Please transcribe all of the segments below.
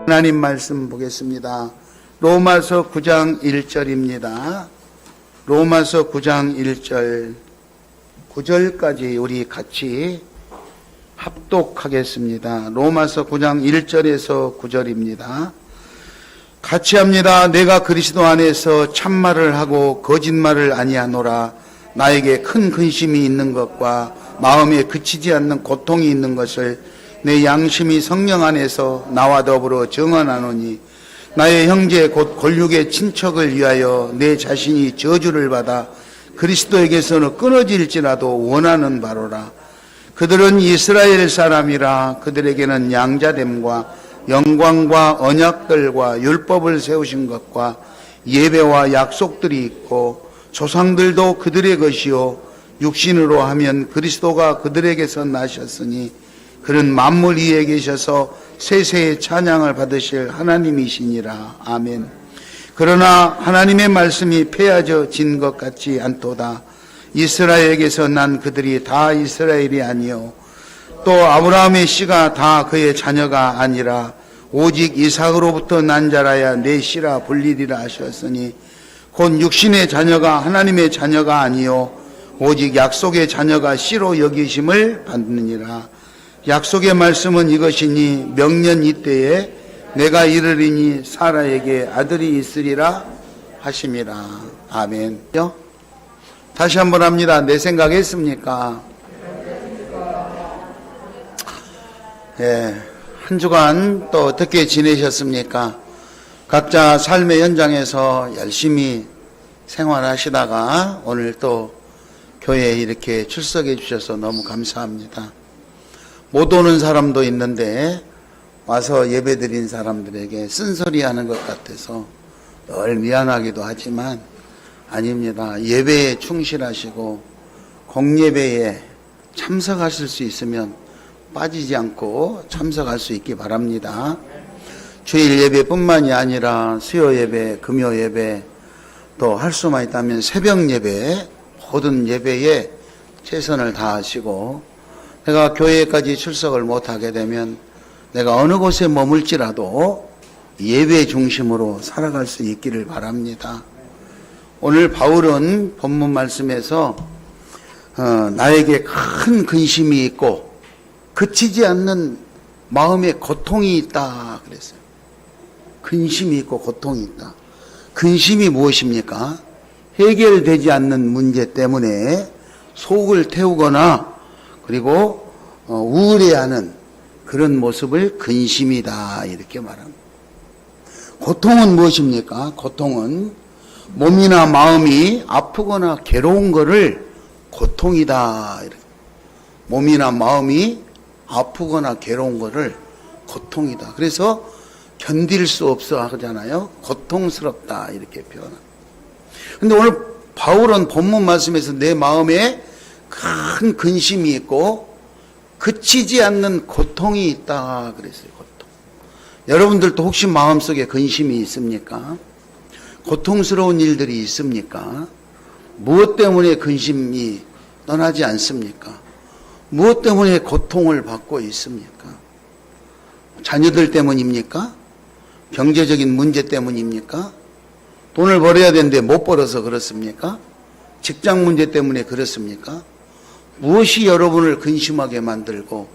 하나님 말씀 보겠습니다. 로마서 9장 1절입니다. 로마서 9장 1절 9절까지 우리 같이 합독하겠습니다. 로마서 9장 1절에서 9절입니다. 같이 합니다. 내가 그리스도 안에서 참말을 하고 거짓말을 아니하노라. 나에게 큰 근심이 있는 것과 마음에 그치지 않는 고통이 있는 것을 내 양심이 성령 안에서 나와 더불어 증언하노니, 나의 형제 곧 골육의 친척을 위하여 내 자신이 저주를 받아 그리스도에게서는 끊어질지라도 원하는 바로라. 그들은 이스라엘 사람이라. 그들에게는 양자됨과 영광과 언약들과 율법을 세우신 것과 예배와 약속들이 있고, 조상들도 그들의 것이요 육신으로 하면 그리스도가 그들에게서 나셨으니 그는 만물 위에 계셔서 세세의 찬양을 받으실 하나님이시니라. 아멘. 그러나 하나님의 말씀이 폐하져진 것 같지 않도다. 이스라엘에게서 난 그들이 다 이스라엘이 아니요 또 아브라함의 씨가 다 그의 자녀가 아니라 오직 이삭으로부터 난 자라야 내 씨라 불리리라 하셨으니, 곧 육신의 자녀가 하나님의 자녀가 아니요 오직 약속의 자녀가 씨로 여기심을 받느니라. 약속의 말씀은 이것이니, 명년 이때에 내가 이르리니 사라에게 아들이 있으리라 하심이라. 아멘. 다시 한번 합니다. 내 생각했습니까? 예, 한 주간 또 어떻게 지내셨습니까? 각자 삶의 현장에서 열심히 생활하시다가 오늘 또 교회에 이렇게 출석해 주셔서 너무 감사합니다. 못 오는 사람도 있는데 와서 예배 드린 사람들에게 쓴소리 하는 것 같아서 늘 미안하기도 하지만 아닙니다. 예배에 충실하시고 공예배에 참석하실 수 있으면 빠지지 않고 참석할 수 있기 바랍니다. 주일 예배뿐만이 아니라 수요 예배, 금요 예배, 또 할 수만 있다면 새벽 예배, 모든 예배에 최선을 다하시고, 내가 교회까지 출석을 못하게 되면 내가 어느 곳에 머물지라도 예배 중심으로 살아갈 수 있기를 바랍니다. 오늘 바울은 본문 말씀에서 나에게 큰 근심이 있고 그치지 않는 마음의 고통이 있다 그랬어요. 근심이 있고 고통이 있다. 근심이 무엇입니까? 해결되지 않는 문제 때문에 속을 태우거나 그리고 우울해하는 그런 모습을 근심이다 이렇게 말합니다. 고통은 무엇입니까? 고통은 몸이나 마음이 아프거나 괴로운 것을 고통이다. 몸이나 마음이 아프거나 괴로운 것을 고통이다. 그래서 견딜 수 없어 하잖아요. 고통스럽다 이렇게 표현합니다. 그런데 오늘 바울은 본문 말씀에서 내 마음에 큰 근심이 있고 그치지 않는 고통이 있다 그랬어요. 고통. 여러분들도 혹시 마음속에 근심이 있습니까? 고통스러운 일들이 있습니까? 무엇 때문에 근심이 떠나지 않습니까? 무엇 때문에 고통을 받고 있습니까? 자녀들 때문입니까? 경제적인 문제 때문입니까? 돈을 벌어야 되는데 못 벌어서 그렇습니까? 직장 문제 때문에 그렇습니까? 무엇이 여러분을 근심하게 만들고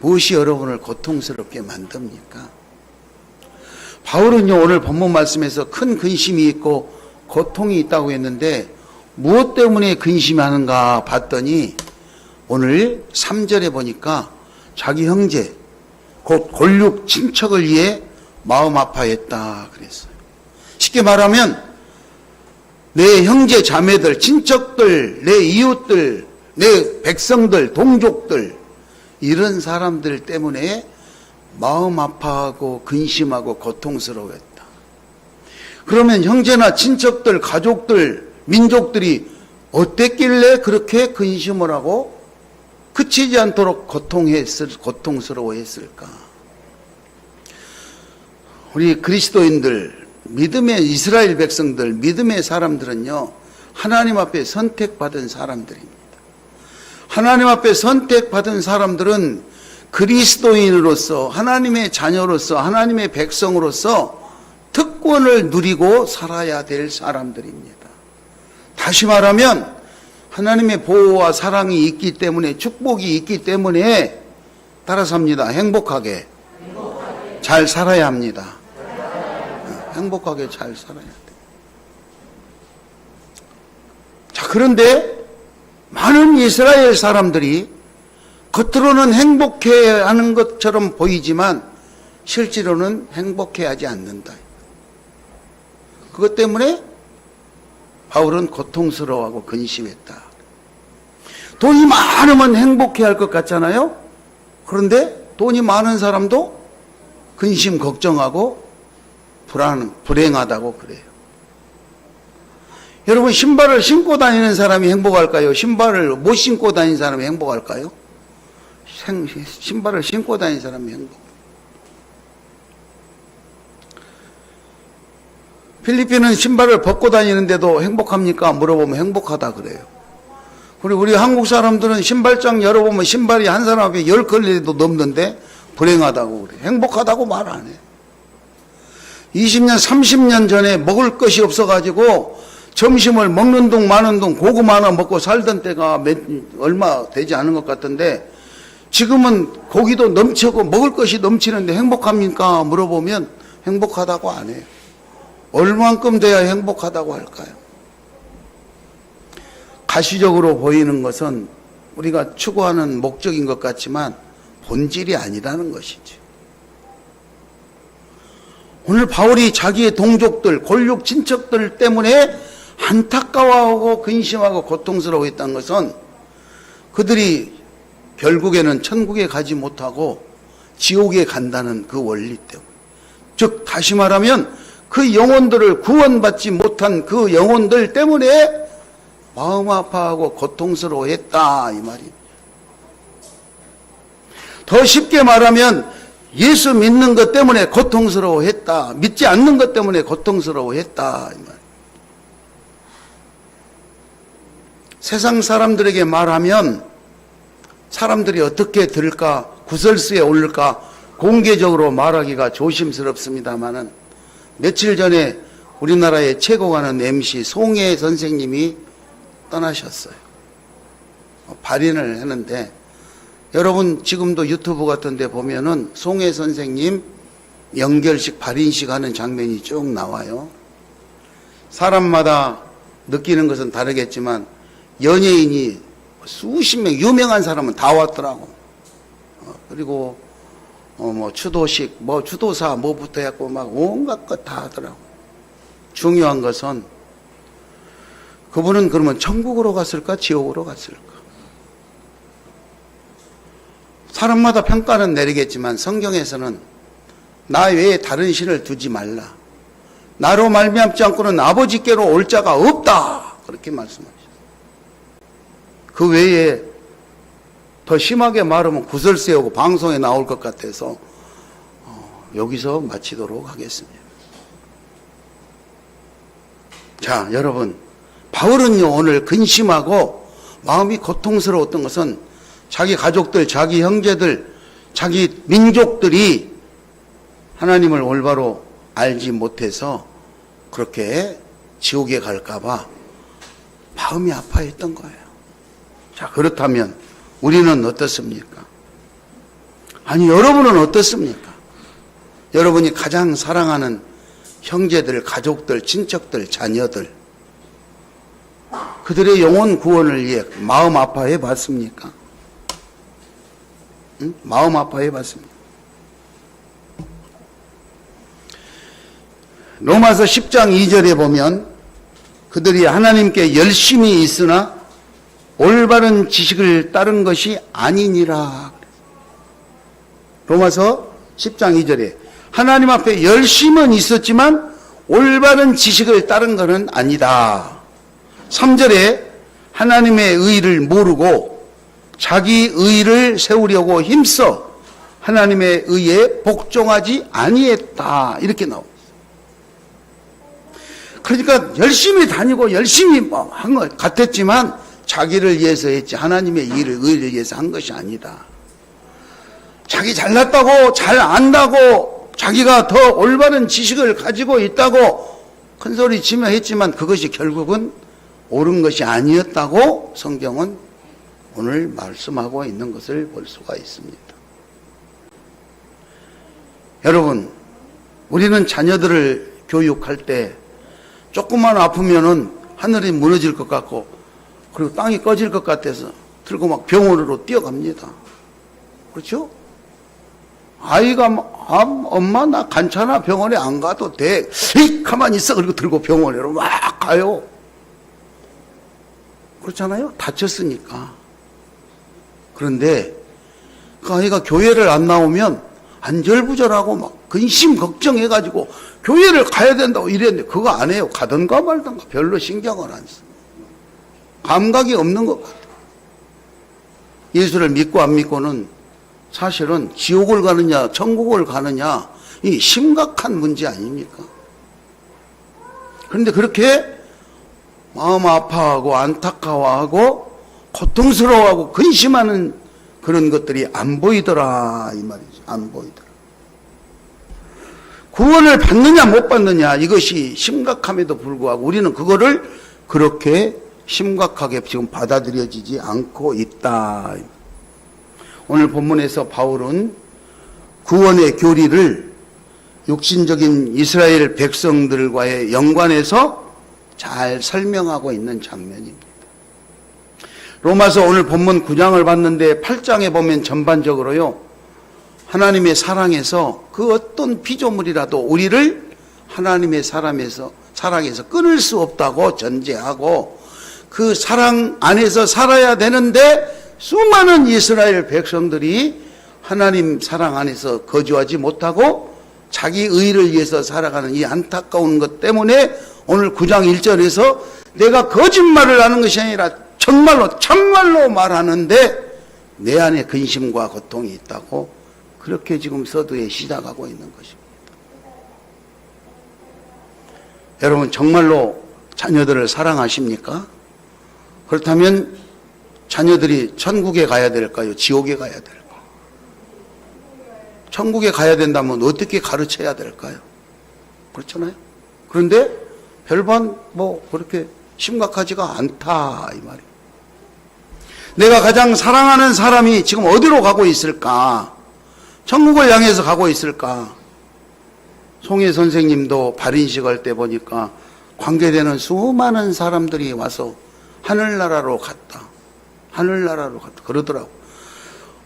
무엇이 여러분을 고통스럽게 만듭니까? 바울은요, 오늘 본문 말씀에서 큰 근심이 있고 고통이 있다고 했는데 무엇 때문에 근심하는가 봤더니 오늘 3절에 보니까 자기 형제 곧 골육 친척을 위해 마음 아파했다 그랬어요. 쉽게 말하면 내 형제 자매들, 친척들, 내 이웃들, 내 백성들, 동족들, 이런 사람들 때문에 마음 아파하고 근심하고 고통스러워했다. 그러면 형제나 친척들, 가족들, 민족들이 어땠길래 그렇게 근심을 하고 그치지 않도록 고통스러워했을까? 우리 그리스도인들, 믿음의 이스라엘 백성들, 믿음의 사람들은요, 하나님 앞에 선택받은 사람들입니다. 하나님 앞에 선택받은 사람들은 그리스도인으로서 하나님의 자녀로서 하나님의 백성으로서 특권을 누리고 살아야 될 사람들입니다. 다시 말하면 하나님의 보호와 사랑이 있기 때문에 축복이 있기 때문에 따라서 합니다. 행복하게 잘 살아야 합니다. 행복하게 잘 살아야 돼요. 자, 그런데 많은 이스라엘 사람들이 겉으로는 행복해하는 것처럼 보이지만 실제로는 행복해하지 않는다. 그것 때문에 바울은 고통스러워하고 근심했다. 돈이 많으면 행복해할 것 같잖아요. 그런데 돈이 많은 사람도 근심, 걱정하고 불행하다고 그래요. 여러분, 신발을 신고 다니는 사람이 행복할까요? 신발을 못 신고 다니는 사람이 행복할까요? 신발을 신고 다니는 사람이 행복. 필리핀은 신발을 벗고 다니는데도 행복합니까? 물어보면 행복하다 그래요. 그리고 우리 한국 사람들은 신발장 열어보면 신발이 한 사람 앞에 10켤레도 넘는데 불행하다고 그래요. 행복하다고 말 안 해요. 20년, 30년 전에 먹을 것이 없어가지고 점심을 먹는 동 마는 동 고구마 하나 먹고 살던 때가 얼마 되지 않은 것 같은데 지금은 고기도 넘치고 먹을 것이 넘치는데 행복합니까? 물어보면 행복하다고 안 해요. 얼만큼 돼야 행복하다고 할까요? 가시적으로 보이는 것은 우리가 추구하는 목적인 것 같지만 본질이 아니라는 것이죠. 오늘 바울이 자기의 동족들, 골육 친척들 때문에 안타까워하고 근심하고 고통스러워했다는 것은 그들이 결국에는 천국에 가지 못하고 지옥에 간다는 그 원리 때문에, 즉 다시 말하면 그 영혼들을 구원받지 못한 그 영혼들 때문에 마음 아파하고 고통스러워했다 이 말입니다. 더 쉽게 말하면 예수 믿는 것 때문에 고통스러워했다, 믿지 않는 것 때문에 고통스러워했다 이 말. 세상 사람들에게 말하면 사람들이 어떻게 들을까, 구설수에 올릴까 공개적으로 말하기가 조심스럽습니다마는 며칠 전에 우리나라의 최고가는 MC 송혜 선생님이 떠나셨어요. 발인을 했는데 여러분 지금도 유튜브 같은 데 보면은 송혜 선생님 연결식 발인식 하는 장면이 쭉 나와요. 사람마다 느끼는 것은 다르겠지만 연예인이 수십 명, 유명한 사람은 다 왔더라고. 그리고 뭐 추도식, 뭐 추도사 뭐부터 해갖고 막 온갖 것 다 하더라고. 중요한 것은 그분은 그러면 천국으로 갔을까 지옥으로 갔을까? 사람마다 평가는 내리겠지만 성경에서는 나 외에 다른 신을 두지 말라, 나로 말미암지 않고는 아버지께로 올 자가 없다, 그렇게 말씀하셨어요. 그 외에 더 심하게 말하면 구설 세우고 방송에 나올 것 같아서 여기서 마치도록 하겠습니다. 자, 여러분, 바울은요 오늘 근심하고 마음이 고통스러웠던 것은 자기 가족들, 자기 형제들, 자기 민족들이 하나님을 올바로 알지 못해서 그렇게 지옥에 갈까봐 마음이 아파했던 거예요. 자, 그렇다면 우리는 어떻습니까? 아니, 여러분은 어떻습니까? 여러분이 가장 사랑하는 형제들, 가족들, 친척들, 자녀들, 그들의 영혼 구원을 위해 마음 아파해 봤습니까? 응? 마음 아파해 봤습니까? 로마서 10장 2절에 보면 그들이 하나님께 열심히 있으나 올바른 지식을 따른 것이 아니니라. 로마서 10장 2절에 하나님 앞에 열심은 있었지만 올바른 지식을 따른 것은 아니다. 3절에 하나님의 의를 모르고 자기 의를 세우려고 힘써 하나님의 의에 복종하지 아니했다, 이렇게 나옵니다. 그러니까 열심히 다니고 열심히 한 것 같았지만 자기를 위해서 했지 하나님의 의를 위해서 한 것이 아니다. 자기 잘났다고, 잘 안다고, 자기가 더 올바른 지식을 가지고 있다고 큰소리 치며 했지만 그것이 결국은 옳은 것이 아니었다고 성경은 오늘 말씀하고 있는 것을 볼 수가 있습니다. 여러분, 우리는 자녀들을 교육할 때 조금만 아프면은 하늘이 무너질 것 같고 그리고 땅이 꺼질 것 같아서 들고 막 병원으로 뛰어갑니다. 그렇죠? 아이가 엄마 나 괜찮아, 병원에 안 가도 돼. 에이, 가만히 있어. 그리고 들고 병원으로 막 가요. 그렇잖아요? 다쳤으니까. 그런데 그 아이가 교회를 안 나오면 안절부절하고 막 근심 걱정해가지고 교회를 가야 된다고 이랬는데 그거 안 해요. 가든가 말든가 별로 신경을 안 써. 감각이 없는 것 같아요. 예수를 믿고 안 믿고는 사실은 지옥을 가느냐 천국을 가느냐 이 심각한 문제 아닙니까? 그런데 그렇게 마음 아파하고 안타까워하고 고통스러워하고 근심하는 그런 것들이 안 보이더라 이 말이죠. 안 보이더라. 구원을 받느냐 못 받느냐 이것이 심각함에도 불구하고 우리는 그거를 그렇게 심각하게 지금 받아들여지지 않고 있다. 오늘 본문에서 바울은 구원의 교리를 육신적인 이스라엘 백성들과의 연관해서 잘 설명하고 있는 장면입니다. 로마서 오늘 본문 9장을 봤는데 8장에 보면 전반적으로요, 하나님의 사랑에서 그 어떤 피조물이라도 우리를 하나님의 사랑에서 끊을 수 없다고 전제하고 그 사랑 안에서 살아야 되는데 수많은 이스라엘 백성들이 하나님 사랑 안에서 거주하지 못하고 자기 의를 위해서 살아가는 이 안타까운 것 때문에 오늘 9장 1절에서 내가 거짓말을 하는 것이 아니라 정말로 참말로 말하는데 내 안에 근심과 고통이 있다고 그렇게 지금 서두에 시작하고 있는 것입니다. 여러분 정말로 자녀들을 사랑하십니까? 그렇다면 자녀들이 천국에 가야 될까요? 지옥에 가야 될까요? 천국에 가야 된다면 어떻게 가르쳐야 될까요? 그렇잖아요. 그런데 별반 그렇게 심각하지가 않다 이 말이에요. 내가 가장 사랑하는 사람이 지금 어디로 가고 있을까? 천국을 향해서 가고 있을까? 송혜 선생님도 발인식 할 때 보니까 관계되는 수많은 사람들이 와서 하늘나라로 갔다. 하늘나라로 갔다. 그러더라고.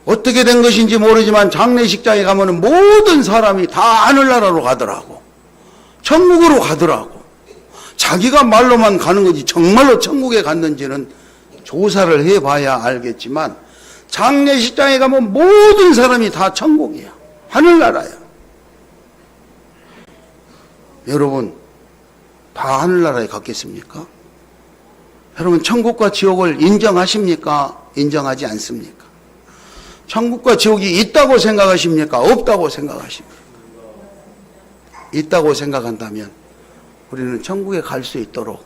어떻게 된 것인지 모르지만 장례식장에 가면은 모든 사람이 다 하늘나라로 가더라고. 천국으로 가더라고. 자기가 말로만 가는 거지 정말로 천국에 갔는지는 조사를 해봐야 알겠지만 장례식장에 가면 모든 사람이 다 천국이야. 하늘나라야. 여러분 다 하늘나라에 갔겠습니까? 여러분 천국과 지옥을 인정하십니까? 인정하지 않습니까? 천국과 지옥이 있다고 생각하십니까? 없다고 생각하십니까? 있다고 생각한다면 우리는 천국에 갈 수 있도록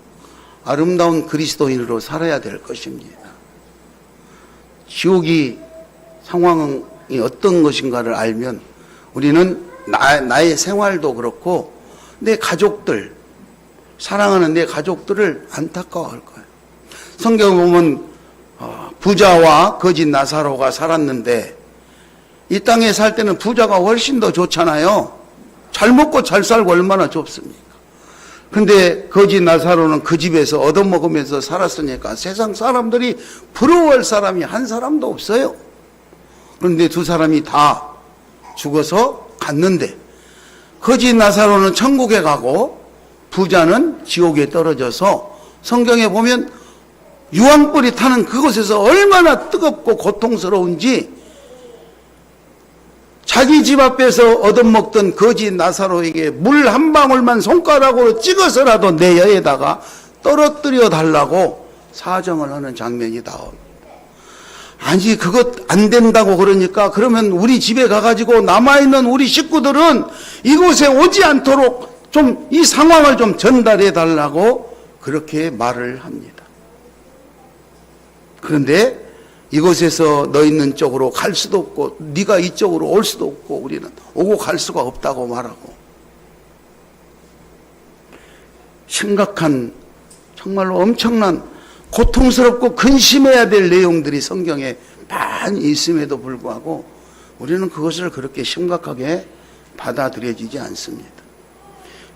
아름다운 그리스도인으로 살아야 될 것입니다. 지옥이 상황이 어떤 것인가를 알면 우리는 나의 생활도 그렇고 내 가족들, 사랑하는 내 가족들을 안타까워할 거예요. 성경에 보면 부자와 거짓 나사로가 살았는데 이 땅에 살 때는 부자가 훨씬 더 좋잖아요. 잘 먹고 잘 살고 얼마나 좋습니까? 근데 거짓 나사로는 그 집에서 얻어먹으면서 살았으니까 세상 사람들이 부러워할 사람이 한 사람도 없어요. 그런데 두 사람이 다 죽어서 갔는데 거짓 나사로는 천국에 가고 부자는 지옥에 떨어져서 성경에 보면 유황불이 타는 그곳에서 얼마나 뜨겁고 고통스러운지 자기 집 앞에서 얻어먹던 거짓 나사로에게 물 한 방울만 손가락으로 찍어서라도 내 혀에다가 떨어뜨려 달라고 사정을 하는 장면이 나옵니다. 아니 그것 안 된다고 그러니까 그러면 우리 집에 가가지고 남아있는 우리 식구들은 이곳에 오지 않도록 좀 이 상황을 좀 전달해 달라고 그렇게 말을 합니다. 그런데 이곳에서 너 있는 쪽으로 갈 수도 없고 네가 이쪽으로 올 수도 없고 우리는 오고 갈 수가 없다고 말하고, 심각한 정말로 엄청난 고통스럽고 근심해야 될 내용들이 성경에 많이 있음에도 불구하고 우리는 그것을 그렇게 심각하게 받아들여지지 않습니다.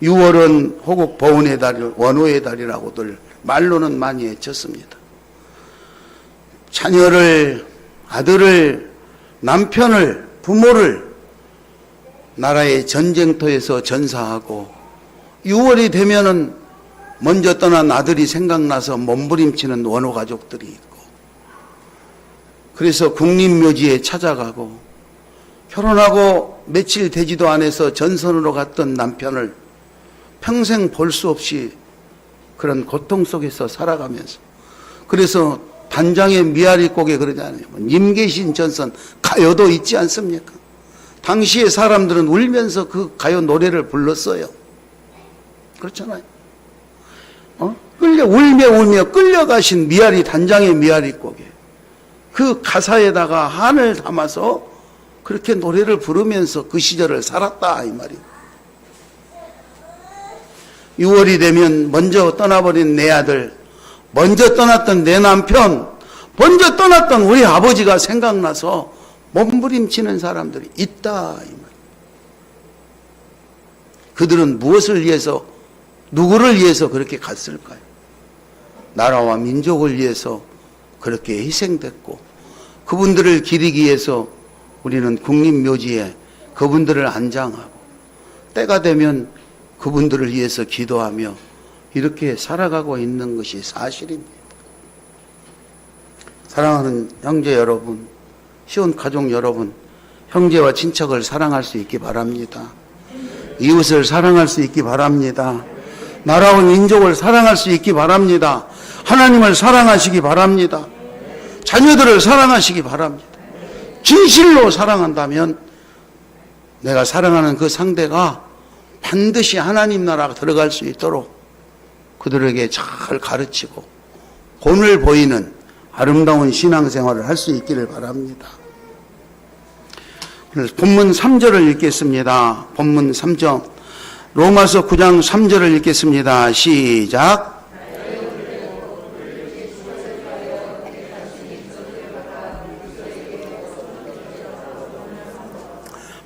6월은 호국 보훈의 달, 원호의 달이라고들 말로는 많이 외쳤습니다. 자녀를, 아들을, 남편을, 부모를 나라의 전쟁터에서 전사하고 6월이 되면은 먼저 떠난 아들이 생각나서 몸부림치는 원호 가족들이 있고, 그래서 국립묘지에 찾아가고 결혼하고 며칠 되지도 않아서 전선으로 갔던 남편을 평생 볼 수 없이 그런 고통 속에서 살아가면서, 그래서 단장의 미아리곡에 그러잖아요. 님 계신 전선 가요도 있지 않습니까? 당시의 사람들은 울면서 그 가요 노래를 불렀어요. 그렇잖아요. 울며 끌려가신 미아리, 단장의 미아리곡에 그 가사에다가 한을 담아서 그렇게 노래를 부르면서 그 시절을 살았다, 이 말이에요. 6월이 되면 먼저 떠나버린 내 아들, 먼저 떠났던 내 남편, 먼저 떠났던 우리 아버지가 생각나서 몸부림치는 사람들이 있다, 이 말이에요. 그들은 무엇을 위해서, 누구를 위해서 그렇게 갔을까요? 나라와 민족을 위해서 그렇게 희생됐고, 그분들을 기리기 위해서 우리는 국립묘지에 그분들을 안장하고 때가 되면 그분들을 위해서 기도하며 이렇게 살아가고 있는 것이 사실입니다. 사랑하는 형제 여러분, 시온 가족 여러분, 형제와 친척을 사랑할 수 있기 바랍니다. 이웃을 사랑할 수 있기 바랍니다. 나라와 민족을 사랑할 수 있기 바랍니다. 하나님을 사랑하시기 바랍니다. 자녀들을 사랑하시기 바랍니다. 진실로 사랑한다면 내가 사랑하는 그 상대가 반드시 하나님 나라가 들어갈 수 있도록 그들에게 잘 가르치고 본을 보이는 아름다운 신앙생활을 할 수 있기를 바랍니다. 본문 3절을 읽겠습니다. 본문 3절, 로마서 9장 3절을 읽겠습니다. 시작.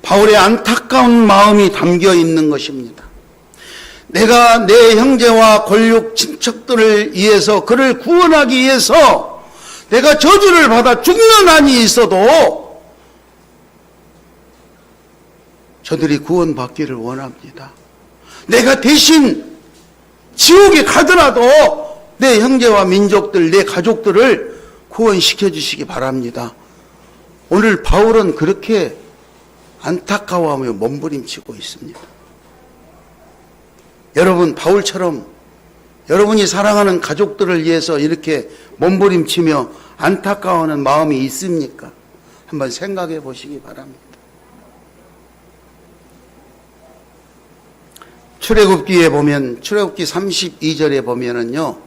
바울의 안타까운 마음이 담겨 있는 것입니다. 내가 내 형제와 권력 친척들을 위해서, 그를 구원하기 위해서 내가 저주를 받아 죽는 한이 있어도 저들이 구원받기를 원합니다. 내가 대신 지옥에 가더라도 내 형제와 민족들, 내 가족들을 구원시켜 주시기 바랍니다. 오늘 바울은 그렇게 안타까워하며 몸부림치고 있습니다. 여러분, 바울처럼 여러분이 사랑하는 가족들을 위해서 이렇게 몸부림치며 안타까워하는 마음이 있습니까? 한번 생각해 보시기 바랍니다. 출애굽기에 보면, 출애굽기 32절에 보면은요,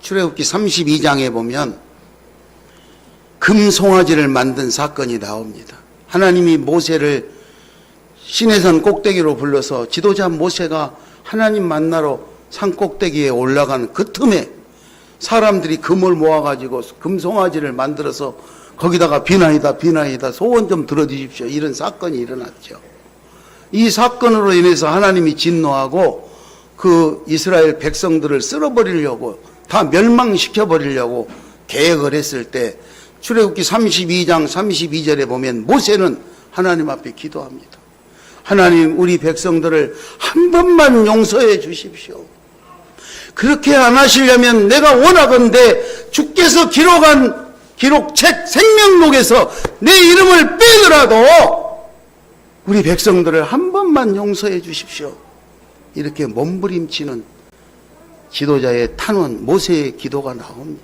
출애굽기 32장에 보면 금송아지를 만든 사건이 나옵니다. 하나님이 모세를 시내산 꼭대기로 불러서 지도자 모세가 하나님 만나러 산 꼭대기에 올라간 그 틈에 사람들이 금을 모아가지고 금송아지를 만들어서 거기다가 비나이다 소원 좀 들어주십시오, 이런 사건이 일어났죠. 이 사건으로 인해서 하나님이 진노하고 그 이스라엘 백성들을 쓸어버리려고, 다 멸망시켜버리려고 계획을 했을 때 출애굽기 32장 32절에 보면 모세는 하나님 앞에 기도합니다. 하나님, 우리 백성들을 한 번만 용서해 주십시오. 그렇게 안 하시려면 내가 원하건대 주께서 기록한 기록책 생명록에서 내 이름을 빼더라도 우리 백성들을 한 번만 용서해 주십시오. 이렇게 몸부림치는 지도자의 탄원, 모세의 기도가 나옵니다.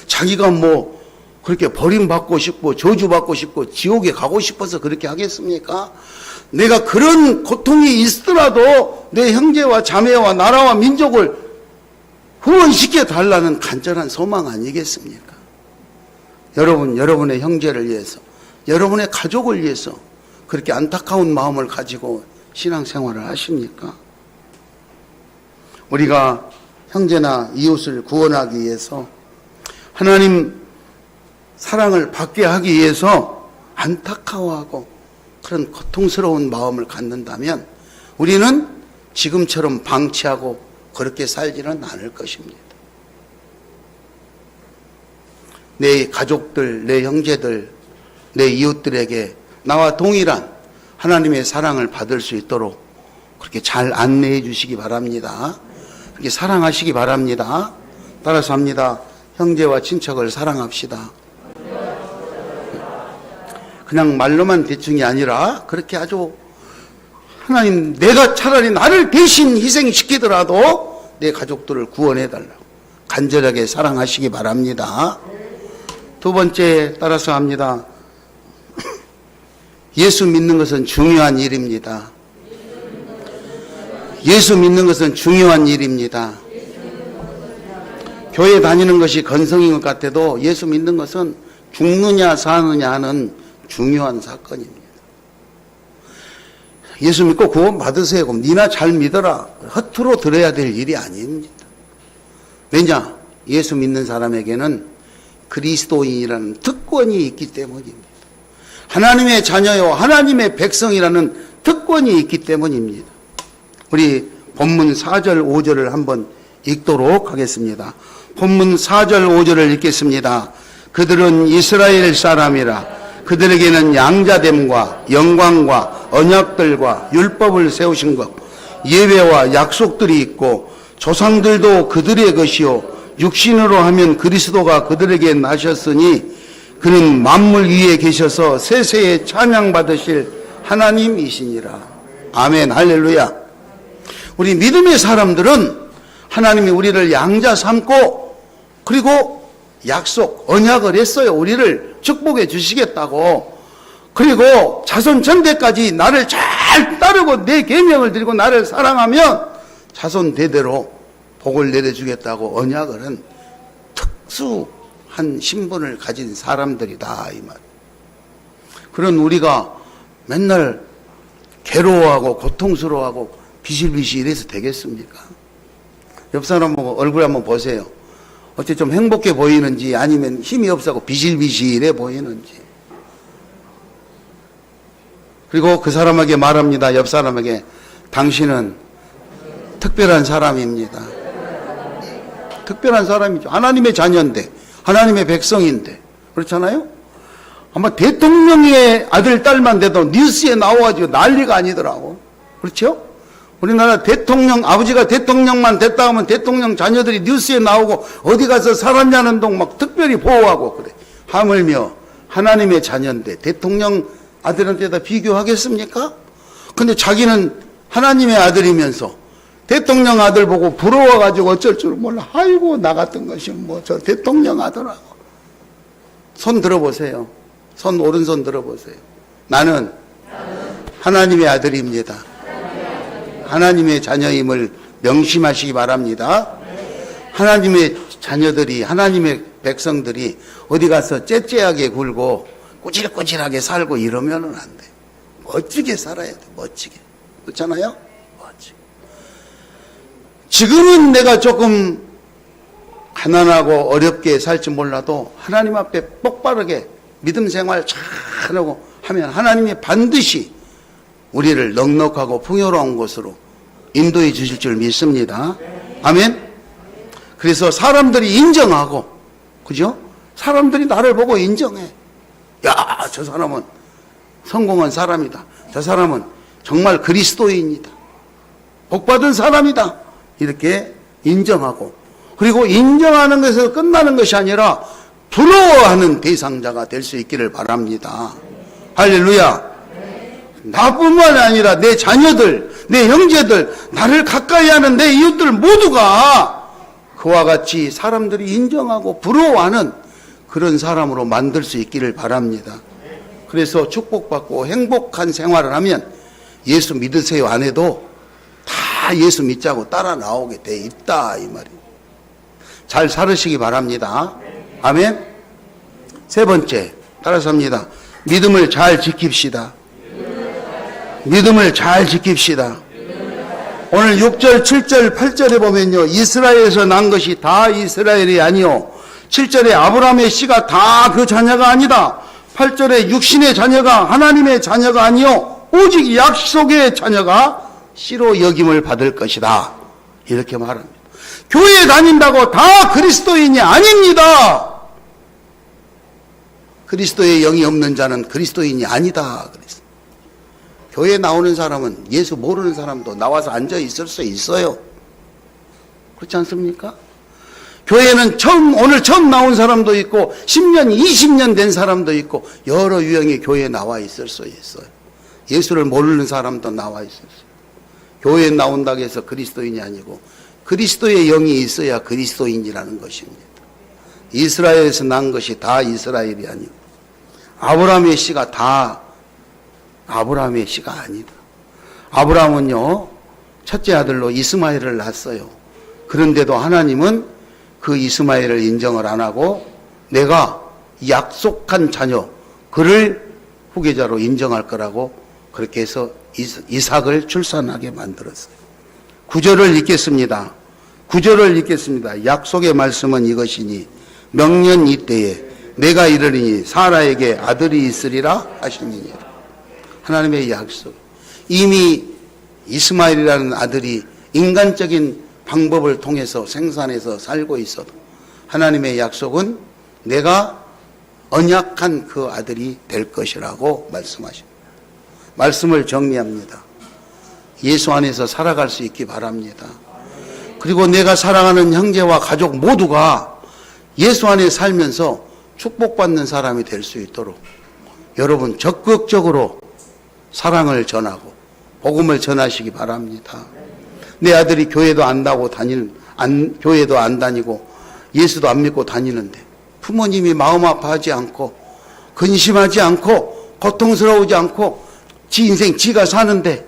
자기가 뭐 그렇게 버림받고 싶고 저주받고 싶고 지옥에 가고 싶어서 그렇게 하겠습니까? 내가 그런 고통이 있더라도 내 형제와 자매와 나라와 민족을 구원시켜 달라는 간절한 소망 아니겠습니까? 여러분의 형제를 위해서, 여러분의 가족을 위해서 그렇게 안타까운 마음을 가지고 신앙생활을 하십니까? 우리가 형제나 이웃을 구원하기 위해서, 하나님 사랑을 받게 하기 위해서 안타까워하고 그런 고통스러운 마음을 갖는다면 우리는 지금처럼 방치하고 그렇게 살지는 않을 것입니다. 내 가족들, 내 형제들, 내 이웃들에게 나와 동일한 하나님의 사랑을 받을 수 있도록 그렇게 잘 안내해 주시기 바랍니다. 그렇게 사랑하시기 바랍니다. 따라서 합니다. 형제와 친척을 사랑합시다. 그냥 말로만 대충이 아니라 그렇게 아주 하나님, 내가 차라리 나를 대신 희생시키더라도 내 가족들을 구원해달라고 간절하게 사랑하시기 바랍니다. 두 번째, 따라서 합니다. 예수 믿는 것은 중요한 일입니다. 예수 믿는 것은 중요한 일입니다. 교회 다니는 것이 건성인 것 같아도 예수 믿는 것은 죽느냐 사느냐 하는 중요한 사건입니다. 예수 믿고 구원 받으세요. 그럼 니나 잘 믿어라. 허투루 들어야 될 일이 아닙니다. 왜냐? 예수 믿는 사람에게는 그리스도인이라는 특권이 있기 때문입니다. 하나님의 자녀요, 하나님의 백성이라는 특권이 있기 때문입니다. 우리 본문 4절 5절을 한번 읽도록 하겠습니다. 본문 4절 5절을 읽겠습니다. 그들은 이스라엘 사람이라 그들에게는 양자됨과 영광과 언약들과 율법을 세우신 것, 예배와 약속들이 있고 조상들도 그들의 것이요 육신으로 하면 그리스도가 그들에게 나셨으니 그는 만물 위에 계셔서 세세에 찬양받으실 하나님이시니라. 아멘, 할렐루야. 우리 믿음의 사람들은 하나님이 우리를 양자 삼고 그리고 약속, 언약을 했어요. 우리를 축복해 주시겠다고. 그리고 자손 전대까지 나를 잘 따르고 내 계명을 드리고 나를 사랑하면 자손 대대로 복을 내려주겠다고 언약을 한 특수한 신분을 가진 사람들이다, 이 말. 그런 우리가 맨날 괴로워하고 고통스러워하고 비실비실 이래서 되겠습니까? 옆 사람 얼굴 한번 보세요. 어째 좀 행복해 보이는지 아니면 힘이 없어서 비실비실해 보이는지. 그리고 그 사람에게 말합니다. 옆 사람에게 당신은 특별한 사람입니다. 특별한 사람이죠. 하나님의 자녀인데 하나님의 백성인데 그렇잖아요. 아마 대통령의 아들 딸만 돼도 뉴스에 나와가지고 난리가 아니더라고. 그렇죠? 우리나라 대통령, 아버지가 대통령만 됐다 하면 대통령 자녀들이 뉴스에 나오고 어디 가서 살았냐는 동 막 특별히 보호하고 그래. 하물며 하나님의 자녀인데 대통령 아들한테다 비교하겠습니까? 근데 자기는 하나님의 아들이면서 대통령 아들 보고 부러워가지고 어쩔 줄 몰라. 아이고, 나 같은 것이 뭐 저 대통령 아들하고. 손 들어보세요. 손, 오른손 들어보세요. 나는 하나님의 아들입니다. 하나님의 자녀임을 명심하시기 바랍니다. 하나님의 자녀들이, 하나님의 백성들이 어디 가서 째째하게 굴고 꾸질꾸질하게 살고 이러면은 안 돼. 멋지게 살아야 돼, 멋지게. 그렇잖아요? 멋지게. 지금은 내가 조금 가난하고 어렵게 살지 몰라도 하나님 앞에 똑바르게 믿음 생활 잘하고 하면 하나님이 반드시 우리를 넉넉하고 풍요로운 곳으로 인도해 주실 줄 믿습니다. 아멘. 그래서 사람들이 인정하고, 그죠? 사람들이 나를 보고 인정해. 야, 저 사람은 성공한 사람이다. 저 사람은 정말 그리스도인이다. 복받은 사람이다. 이렇게 인정하고, 그리고 인정하는 것에서 끝나는 것이 아니라 부러워하는 대상자가 될 수 있기를 바랍니다. 할렐루야. 나뿐만 아니라 내 자녀들, 내 형제들, 나를 가까이 하는 내 이웃들 모두가 그와 같이 사람들이 인정하고 부러워하는 그런 사람으로 만들 수 있기를 바랍니다. 그래서 축복받고 행복한 생활을 하면 예수 믿으세요 안 해도 다 예수 믿자고 따라 나오게 돼 있다, 이 말이에요. 잘 살으시기 바랍니다. 아멘. 세 번째, 따라서 합니다. 믿음을 잘 지킵시다. 믿음을 잘 지킵시다. 오늘 6절, 7절, 8절에 보면요. 이스라엘에서 난 것이 다 이스라엘이 아니요. 7절에 아브라함의 씨가 다 그 자녀가 아니다. 8절에 육신의 자녀가 하나님의 자녀가 아니요. 오직 약속의 자녀가 씨로 여김을 받을 것이다. 이렇게 말합니다. 교회에 다닌다고 다 그리스도인이 아닙니다. 그리스도의 영이 없는 자는 그리스도인이 아니다. 그랬어요. 교회에 나오는 사람은 예수 모르는 사람도 나와서 앉아 있을 수 있어요. 그렇지 않습니까? 교회는 오늘 처음 나온 사람도 있고 10년, 20년 된 사람도 있고 여러 유형의 교회에 나와 있을 수 있어요. 예수를 모르는 사람도 나와 있을 수 있어요. 교회에 나온다고 해서 그리스도인이 아니고 그리스도의 영이 있어야 그리스도인이라는 것입니다. 이스라엘에서 난 것이 다 이스라엘이 아니고 아브라함의 씨가 다 아브라함의 씨가 아니다. 아브라함은요, 첫째 아들로 이스마엘을 낳았어요. 그런데도 하나님은 그 이스마엘을 인정을 안 하고 내가 약속한 자녀, 그를 후계자로 인정할 거라고 그렇게 해서 이삭을 출산하게 만들었어요. 9절을 읽겠습니다. 9절을 읽겠습니다. 약속의 말씀은 이것이니 명년 이때에 내가 이르리니 사라에게 아들이 있으리라 하시니라. 하나님의 약속. 이미 이스마엘이라는 아들이 인간적인 방법을 통해서 생산해서 살고 있어도 하나님의 약속은 내가 언약한 그 아들이 될 것이라고 말씀하십니다. 말씀을 정리합니다. 예수 안에서 살아갈 수 있기 바랍니다. 그리고 내가 사랑하는 형제와 가족 모두가 예수 안에 살면서 축복받는 사람이 될 수 있도록 여러분 적극적으로 사랑을 전하고 복음을 전하시기 바랍니다. 내 아들이 교회도 안 다니고 예수도 안 믿고 다니는데 부모님이 마음 아파하지 않고 근심하지 않고 고통스러우지 않고 지 인생 지가 사는데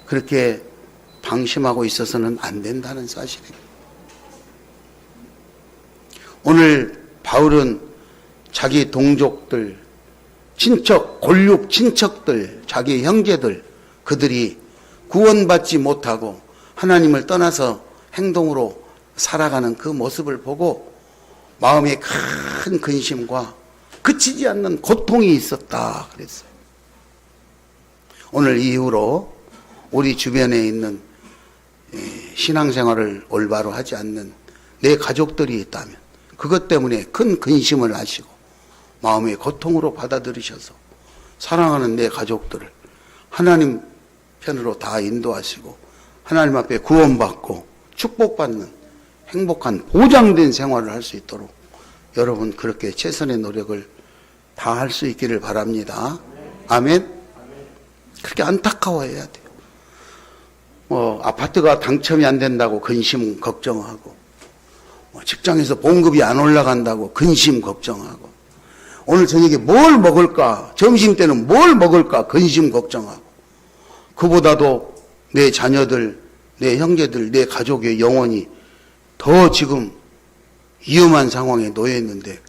그렇게 방심하고 있어서는 안 된다는 사실입니다. 오늘 바울은 자기 동족들, 친척, 골육 친척들, 자기 형제들, 그들이 구원받지 못하고 하나님을 떠나서 행동으로 살아가는 그 모습을 보고 마음에 큰 근심과 그치지 않는 고통이 있었다 그랬어요. 오늘 이후로 우리 주변에 있는 신앙생활을 올바로 하지 않는 내 가족들이 있다면 그것 때문에 큰 근심을 하시고 마음의 고통으로 받아들이셔서 사랑하는 내 가족들을 하나님 편으로 다 인도하시고 하나님 앞에 구원받고 축복받는 행복한 보장된 생활을 할 수 있도록 여러분 그렇게 최선의 노력을 다 할 수 있기를 바랍니다. 아멘. 그렇게 안타까워해야 돼요. 아파트가 당첨이 안 된다고 근심 걱정하고 직장에서 봉급이 안 올라간다고 근심 걱정하고 오늘 저녁에 뭘 먹을까, 점심 때는 뭘 먹을까 근심 걱정하고 그보다도 내 자녀들, 내 형제들, 내 가족의 영혼이 더 지금 위험한 상황에 놓여 있는데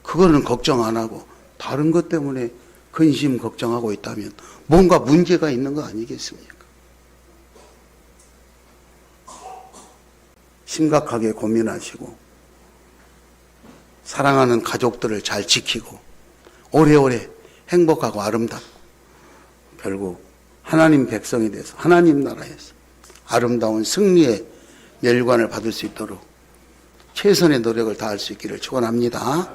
그거는 걱정 안 하고 다른 것 때문에 근심 걱정하고 있다면 뭔가 문제가 있는 거 아니겠습니까? 심각하게 고민하시고 사랑하는 가족들을 잘 지키고 오래오래 행복하고 아름답고 결국 하나님 백성이 돼서 하나님 나라에서 아름다운 승리의 멸관을 받을 수 있도록 최선의 노력을 다할 수 있기를 축원합니다.